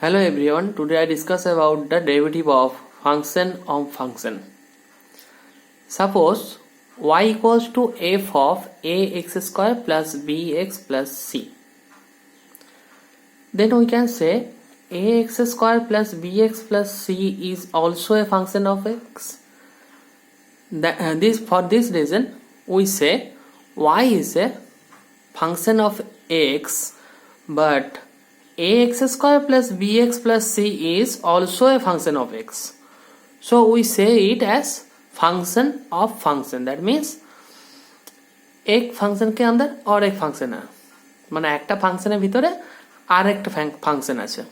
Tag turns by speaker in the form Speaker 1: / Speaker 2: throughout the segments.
Speaker 1: Hello everyone, today I discuss about the derivative of function. Suppose y equals to f of ax square plus bx plus c. Then we can say ax square plus bx plus c is also a function of x. For this reason we say y is a function of x, but ax square plus bx plus c is also a function of x. So we say it as function of function. That means एक function के अंदर और एक function है, माने একটা function এর ভিতরে আর একটা function আছে.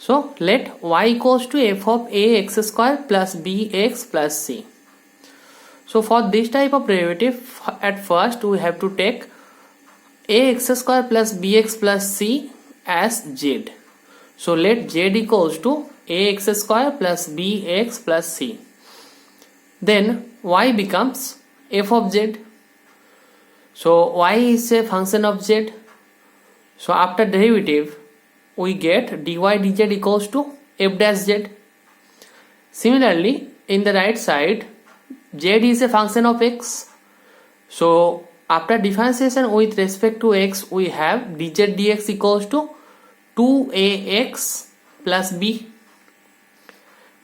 Speaker 1: So let y equals to f of ax square plus bx plus c. So for this type of derivative, at first we have to take ax square plus bx plus c as z. So let z equals to ax square plus bx plus c. Then y becomes f of z. So y is a function of z. So after derivative we get dy dz equals to f dash z. Similarly in the right side z is a function of x. So after differentiation with respect to x, we have dz dx equals to 2ax plus b.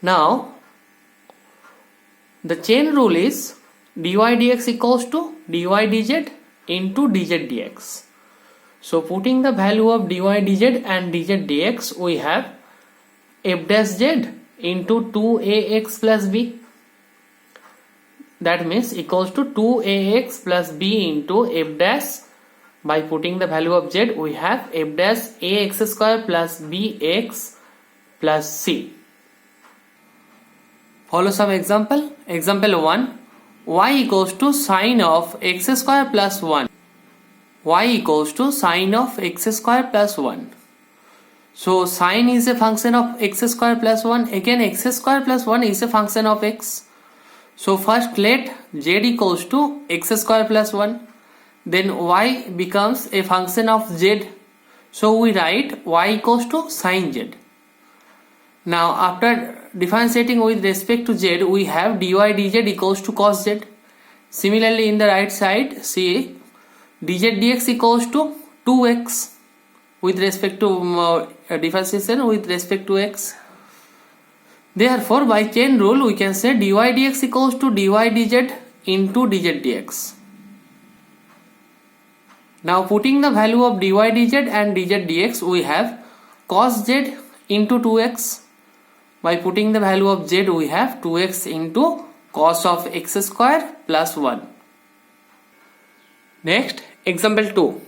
Speaker 1: Now the chain rule is dy dx equals to dy dz into dz dx. So putting the value of dy dz and dz dx, we have f dash z into 2ax plus b. That means equals to 2ax plus b into f dash. By putting the value of z, we have f dash ax square plus bx plus c. Follow some example. Example 1. Y equals to sine of x square plus 1. Y equals to sine of x square plus 1. So sine is a function of x square plus 1. Again x square plus 1 is a function of x. So first let z equals to x square plus 1. Then y becomes a function of z. So we write y equals to sine z. Now after differentiating with respect to z, we have dy dz equals to cos z. Similarly in the right side, see dz dx equals to 2x with respect to differentiation with respect to x. Therefore, by chain rule, we can say dy dx equals to dy dz into dz dx. Now, putting the value of dy dz and dz dx, we have cos z into 2x. By putting the value of z, we have 2x into cos of x square plus 1. Next, example 2.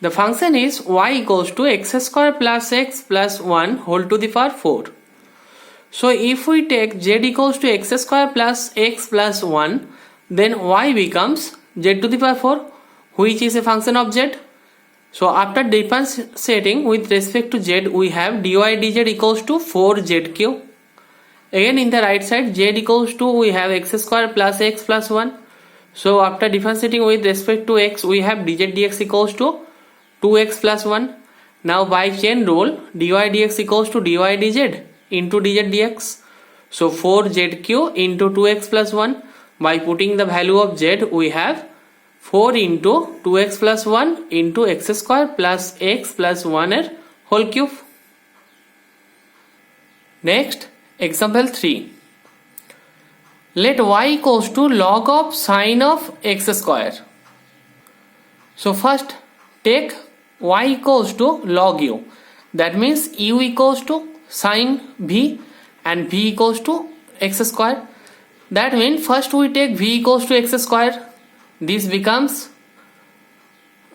Speaker 1: The function is y equals to x square plus x plus 1 whole to the power 4. So if we take z equals to x square plus x plus 1, then y becomes z to the power 4, which is a function of z. So after differentiating with respect to z, we have dy dz equals to 4z cube. Again in the right side, z equals to, we have x square plus x plus 1. So after differentiating with respect to x, we have dz dx equals to 2x plus 1. Now by chain rule, dy dx equals to dy dz into dz dx. So 4z cube into 2x plus 1. By putting the value of z, we have 4 into 2x plus 1 into x square plus x plus 1 er whole cube. Next, example 3. Let y equals to log of sine of x square. So first take y equals to log u. That means u equals to sine v and v equals to x square. That means first we take v equals to x square. This becomes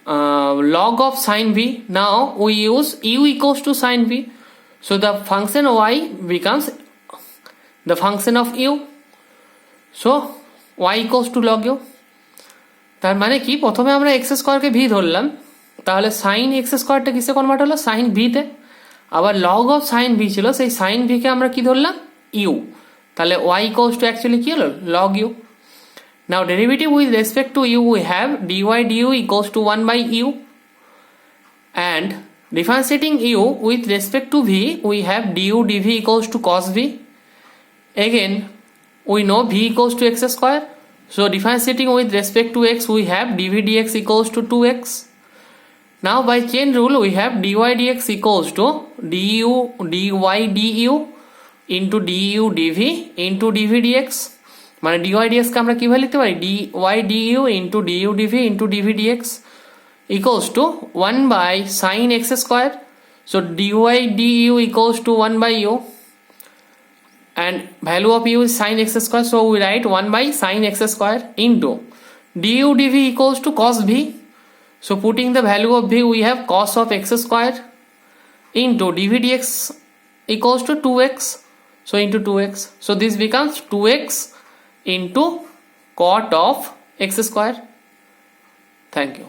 Speaker 1: log of sine v. Now we use u equals to sine v. So the function y becomes the function of u. So y equals to log u. তার মানে কি, প্রথমে আমরা x square কে v ধরলাম, তাহলে sin x স্কয়ারটা কিসে convert হলো, sin v তে। আবার log of sin v ছিল, সেই sin v কে আমরা কি ধরলাম, u। তাহলে y equals to actually কি হলো, log u. Now derivative with respect to u, we have dy du equals to 1 by u, and Differentiating u with respect to v, we have du dv equals to cos v. Again, we know v equals to x square. So differentiating with respect to x, we have dv dx equals to 2x. Now by chain rule, we have dy dx equals to du dy du into du dv into dv dx. মানে dy dx কে আমরা কিভাবে লিখতে পারি, dy du into du dv into dv dx equals to 1 by sin x square. So dy du equals to 1 by u, and value of u is sin x square, so we write 1 by sin x square into du dv equals to cos v. So putting the value of v, we have cos of x square into dv dx equals to 2x. So into 2x. So this becomes 2x into cot of x square. Thank you.